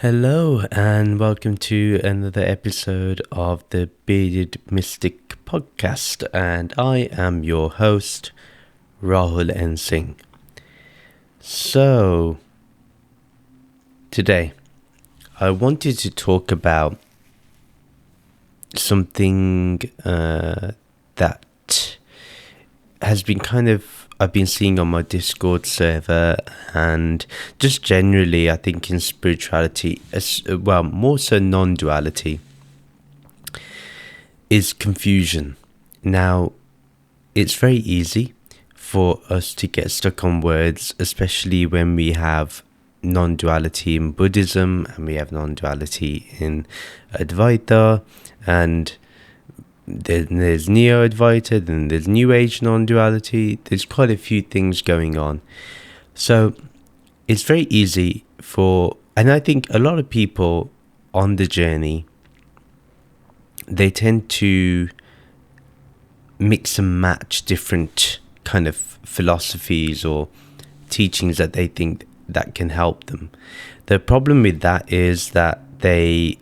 Hello, and welcome to another episode of the Bearded Mystic podcast. And I am your host, Rahul N Singh. So, today I wanted to talk about something that has been I've been seeing on my Discord server, and just generally I think in spirituality, as well, more so non-duality, is confusion. Now, it's very easy for us to get stuck on words, especially when we have non-duality in Buddhism and we have non-duality in Advaita, and then there's Neo-Advaita, then there's New Age non-duality. There's quite a few things going on. So it's very easy and I think a lot of people on the journey, they tend to mix and match different kind of philosophies or teachings that they think that can help them. The problem with that is that they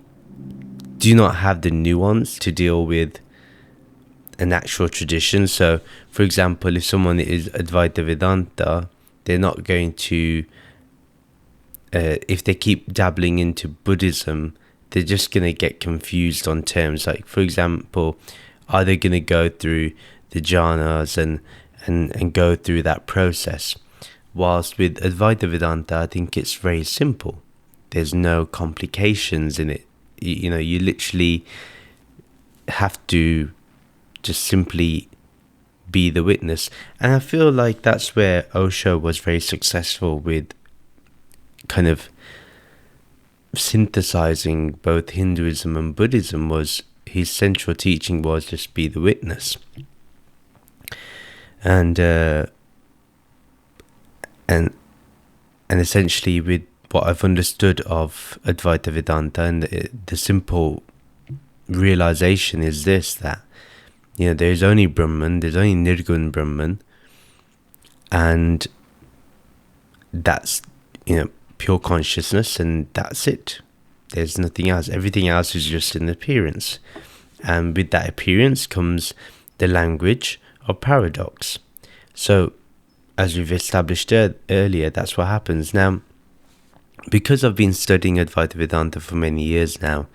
do not have the nuance to deal with an actual tradition. So, for example, if someone is Advaita Vedanta, they're not going to, if they keep dabbling into Buddhism, they're just going to get confused on terms. Like, for example, are they going to go through the jhanas and go through that process? Whilst with Advaita Vedanta, I think it's very simple. There's no complications in it. You literally have to just simply be the witness. And I feel like that's where Osho was very successful with kind of synthesizing both Hinduism and Buddhism. Was his central teaching was just be the witness. And essentially, with what I've understood of Advaita Vedanta, and the simple realization is this, that there's only Brahman, there's only Nirgun Brahman, and that's pure consciousness, and that's it. There's nothing else. Everything else is just an appearance, and with that appearance comes the language of paradox. So, as we've established earlier, that's what happens. Now, because I've been studying Advaita Vedanta for many years now,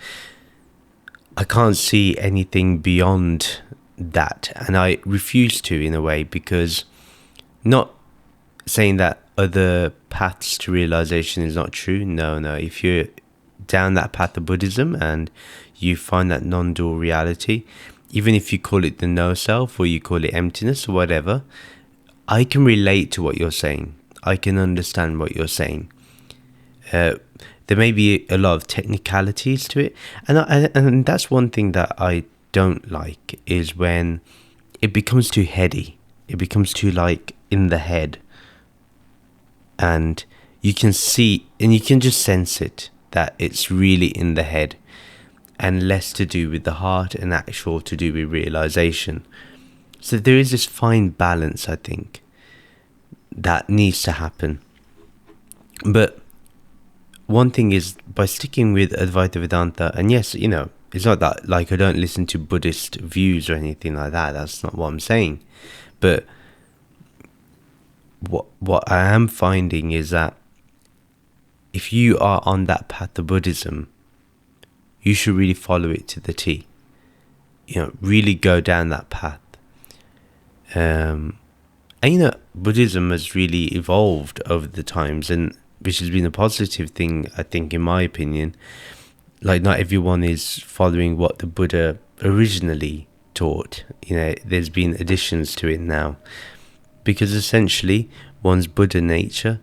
I can't see anything beyond that, and I refuse to, in a way, because, not saying that other paths to realization is not true. No, if you're down that path of Buddhism and you find that non-dual reality, even if you call it the no self or you call it emptiness or whatever, I can relate to what you're saying. I can understand what you're saying. There may be a lot of technicalities to it, and that's one thing that I don't like, is when it becomes too heady. It becomes too in the head, and you can see and you can just sense it, that it's really in the head and less to do with the heart and actual to do with realization. So there is this fine balance, I think, that needs to happen. But one thing is, by sticking with Advaita Vedanta, and yes, it's not that I don't listen to Buddhist views or anything like that. That's not what I'm saying. But what I am finding is that if you are on that path of Buddhism, you should really follow it to the T. Really go down that path. And Buddhism has really evolved over the times, and which has been a positive thing, I think, in my opinion. Not everyone is following what the Buddha originally taught. There's been additions to it now, because essentially one's Buddha nature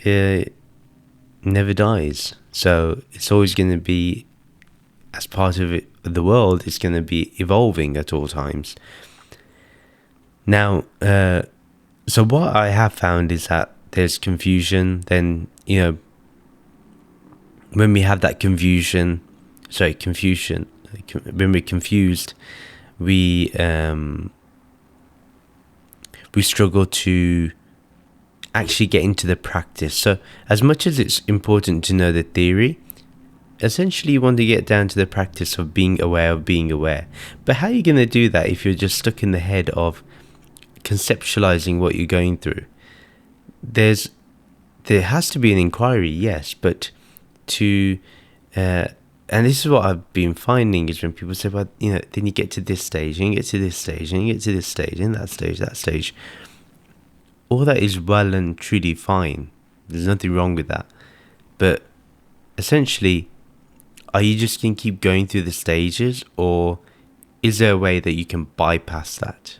never dies. So it's always going to be, as part of it, the world, it's going to be evolving at all times. Now, so what I have found is that there's confusion. Then, when we have that confusion, when we're confused, we struggle to actually get into the practice. So as much as it's important to know the theory, essentially you want to get down to the practice of being aware of being aware. But how are you going to do that if you're just stuck in the head of conceptualizing what you're going through? There has to be an inquiry, yes, but to and this is what I've been finding is when people say, well, then you get to this stage, and you get to this stage, and you get to this stage, and that stage. All that is well and truly fine. There's nothing wrong with that. But essentially, are you just going to keep going through the stages, or is there a way that you can bypass that?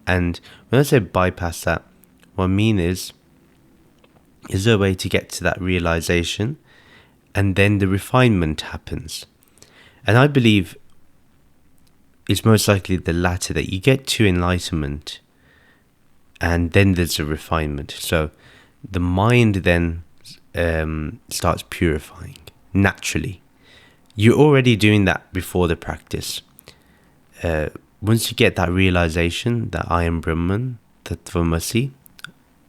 And when I say bypass that, what I mean is there a way to get to that realization, and then the refinement happens? And I believe it's most likely the latter, that you get to enlightenment, and then there's a refinement. So the mind then starts purifying naturally. You're already doing that before the practice. Once you get that realization that I am Brahman, Tattvamasi,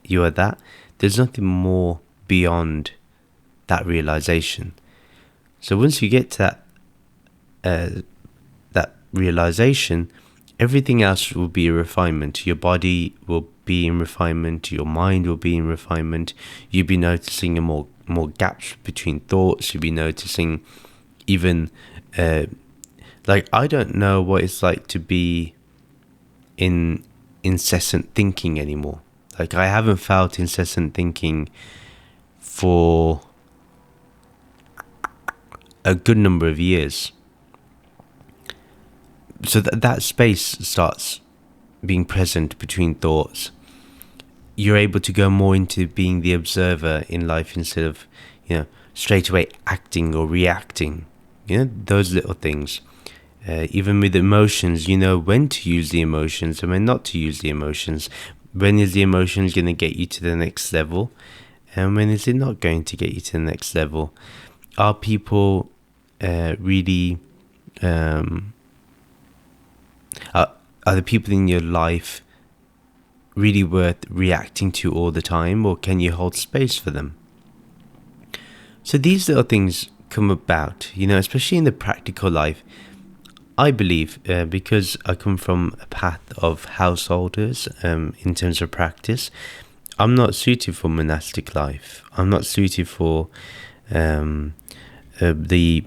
you are that, there's nothing more beyond that realization. So once you get to that realization, everything else will be a refinement. Your body will be in refinement. Your mind will be in refinement. You'll be noticing more gaps between thoughts. You'll be noticing even like, I don't know what it's like to be in incessant thinking anymore. Like, I haven't felt incessant thinking for a good number of years. So that space starts being present between thoughts. You're able to go more into being the observer in life instead of, straight away acting or reacting. Those little things. Even with emotions, you know when to use the emotions and when not to use the emotions. When is the emotions going to get you to the next level, and when is it not going to get you to the next level? Are people really are the people in your life really worth reacting to all the time, or can you hold space for them? So these little things come about, especially in the practical life. I believe, because I come from a path of householders, in terms of practice, I'm not suited for monastic life. I'm not suited for the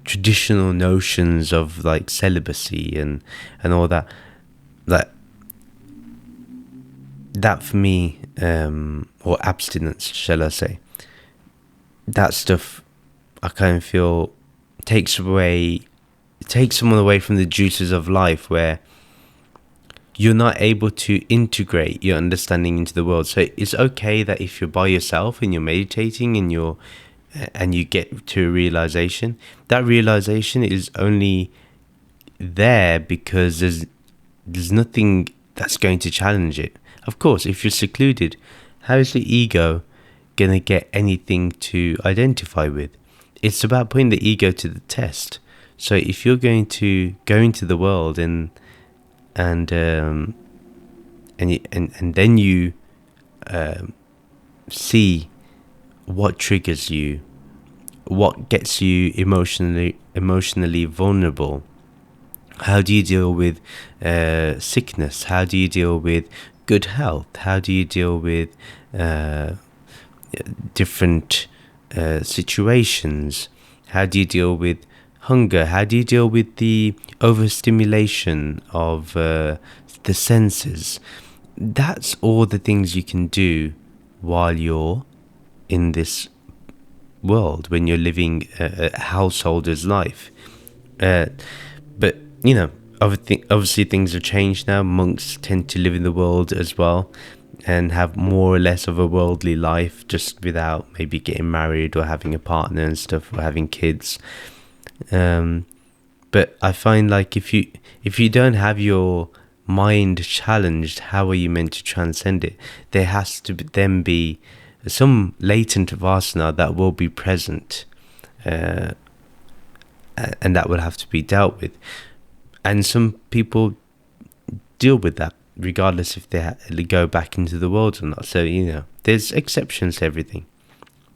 traditional notions of like celibacy and all that. That for me, or abstinence, shall I say, that stuff I kind of feel takes someone away from the juices of life, where you're not able to integrate your understanding into the world. So it's okay that if you're by yourself and you're meditating and you get to a realization, that realization is only there because there's nothing that's going to challenge it. Of course, if you're secluded, how is the ego going to get anything to identify with? It's about putting the ego to the test. So if you're going to go into the world and then you see what triggers you, what gets you emotionally vulnerable. How do you deal with sickness? How do you deal with good health? How do you deal with different situations? How do you deal with hunger? How do you deal with the overstimulation of the senses? That's all the things you can do while you're in this world, when you're living a householder's life. But obviously things have changed now. Monks tend to live in the world as well and have more or less of a worldly life, just without maybe getting married or having a partner and stuff, or having kids. But I find, like, if you don't have your mind challenged, how are you meant to transcend it? There has to then be some latent vasana that will be present, and that will have to be dealt with. And some people deal with that regardless if they go back into the world or not. So there's exceptions to everything.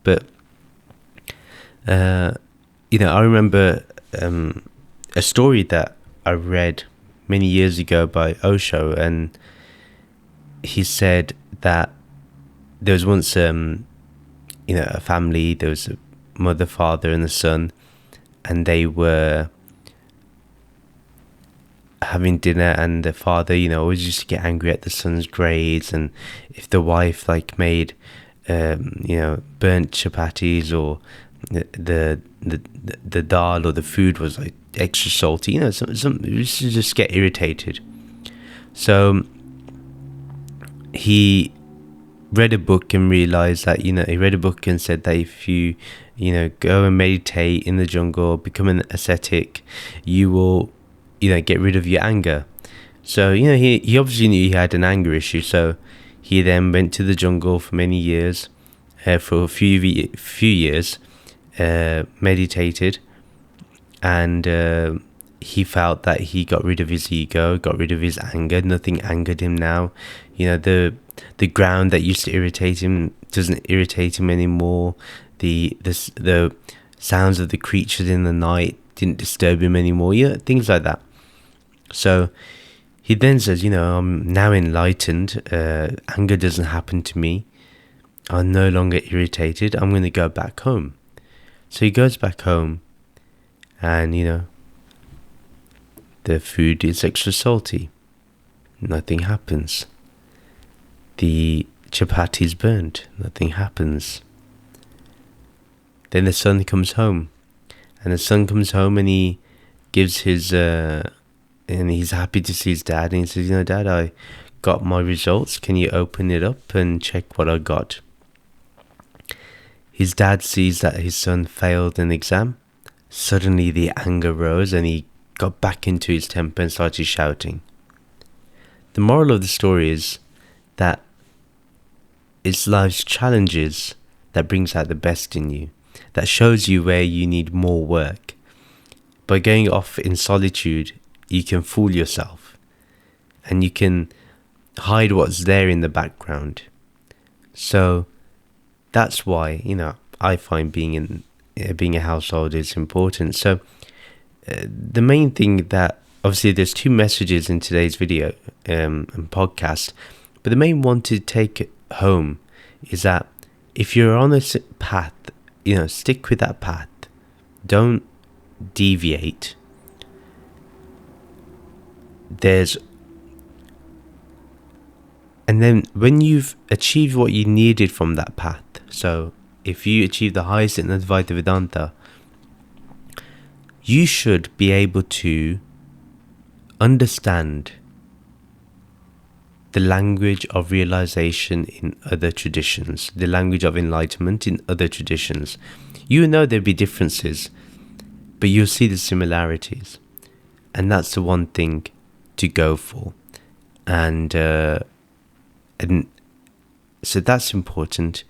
But I remember a story that I read many years ago by Osho, and he said that there was once, a family. There was a mother, father, and a son, and they were having dinner, and the father, always used to get angry at the son's grades, and if the wife made, burnt chapatis, or the dal or the food was extra salty, some used to just get irritated. So he read a book and realized that, he read a book and said that if you, go and meditate in the jungle, become an ascetic, you will, get rid of your anger. So, he obviously knew he had an anger issue. So he then went to the jungle for many years, for a few years, meditated, and he felt that he got rid of his ego, got rid of his anger. Nothing angered him now. The ground that used to irritate him doesn't irritate him anymore. The sounds of the creatures in the night didn't disturb him anymore. Things like that. So he then says, I'm now enlightened. Anger doesn't happen to me. I'm no longer irritated. I'm going to go back home. So he goes back home, and the food is extra salty. Nothing happens. The chapati's burnt. Nothing happens. Then the son comes home, and he gives his and he's happy to see his dad, and he says, Dad, I got my results. Can you open it up and check what I got? His dad sees that his son failed an exam. Suddenly the anger rose, and he got back into his temper and started shouting. The moral of the story is that it's life's challenges that brings out the best in you, that shows you where you need more work. By going off in solitude, you can fool yourself, and you can hide what's there in the background. So that's why, I find being a household is important. So the main thing that, obviously there's two messages in today's video and podcast, but the main one to take home is that if you're on a path, stick with that path. Don't deviate. And then when you've achieved what you needed from that path, so if you achieve the highest in Advaita Vedanta, you should be able to understand the language of realization in other traditions, the language of enlightenment in other traditions. You know there'll be differences, but you'll see the similarities. And that's the one thing to go for. And so that's important.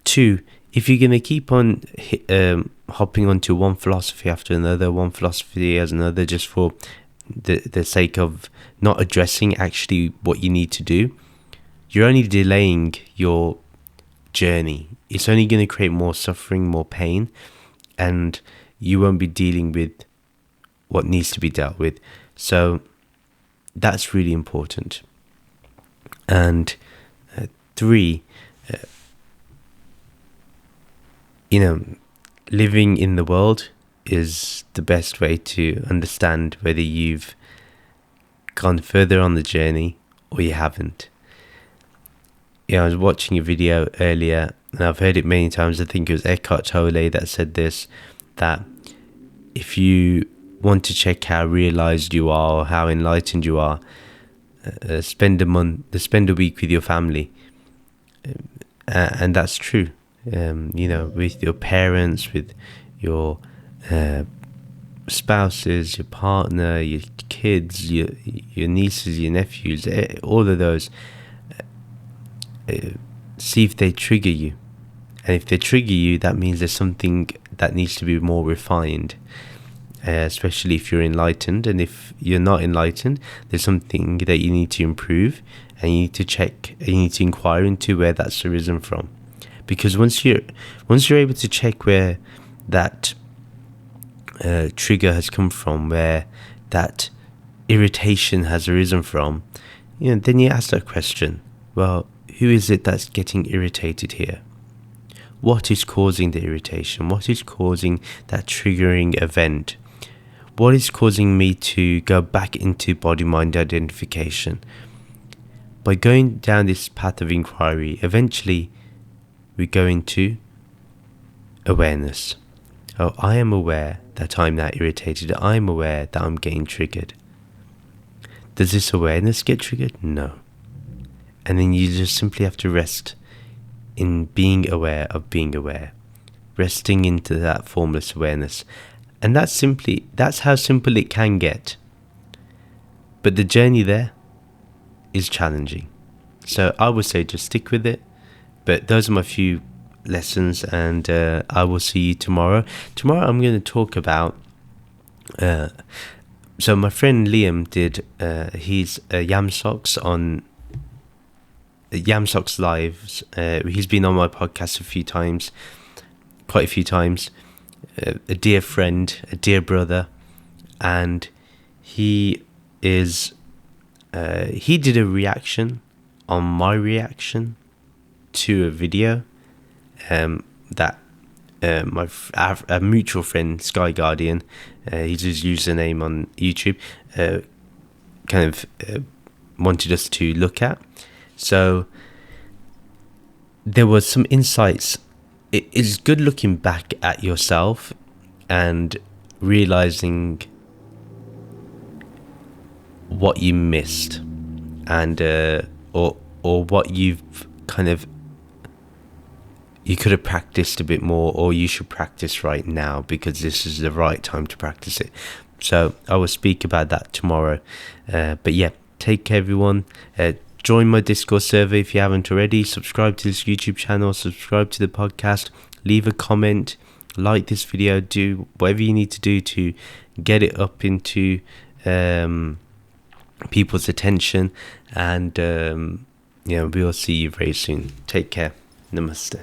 2, if you're going to keep on hopping onto one philosophy after another, one philosophy as another, just for the sake of not addressing actually what you need to do, you're only delaying your journey. It's only going to create more suffering, more pain, and you won't be dealing with what needs to be dealt with. So that's really important. And 3, living in the world is the best way to understand whether you've gone further on the journey or you haven't. I was watching a video earlier, and I've heard it many times. I think it was Eckhart Tolle that said this, that if you want to check how realized you are or how enlightened you are, spend a week with your family. And that's true. With your parents, with your spouses, your partner, your kids, your nieces, your nephews, all of those. See if they trigger you. And if they trigger you, that means there's something that needs to be more refined. Especially if you're enlightened. And if you're not enlightened, there's something that you need to improve, and you need to check, you need to inquire into where that's arisen from. Because once you're able to check where that trigger has come from, where that irritation has arisen from, then you ask that question, well, who is it that's getting irritated here? What is causing the irritation? What is causing that triggering event? What is causing me to go back into body-mind identification? By going down this path of inquiry, eventually we go into awareness. Oh, I am aware that I'm now irritated. I'm aware that I'm getting triggered. Does this awareness get triggered? No. And then you just simply have to rest in being aware of being aware. Resting into that formless awareness. And that's how simple it can get. But the journey there is challenging. So I would say just stick with it. But those are my few lessons, and I will see you tomorrow. Tomorrow I'm going to talk about so my friend Liam did his Yam Socks on Yam Socks Lives. He's been on my podcast quite a few times. A dear friend, a dear brother, and he did a reaction on my reaction to a video that a mutual friend, Sky Guardian, he's his username on YouTube, wanted us to look at. So there was some insights. It is good looking back at yourself and realizing what you missed, and or what you could have practiced a bit more, or you should practice right now because this is the right time to practice it. So I will speak about that tomorrow. But yeah, take care everyone. Join my Discord server if you haven't already. Subscribe to this YouTube channel. Subscribe to the podcast. Leave a comment. Like this video. Do whatever you need to do to get it up into people's attention. And we'll see you very soon. Take care. Namaste.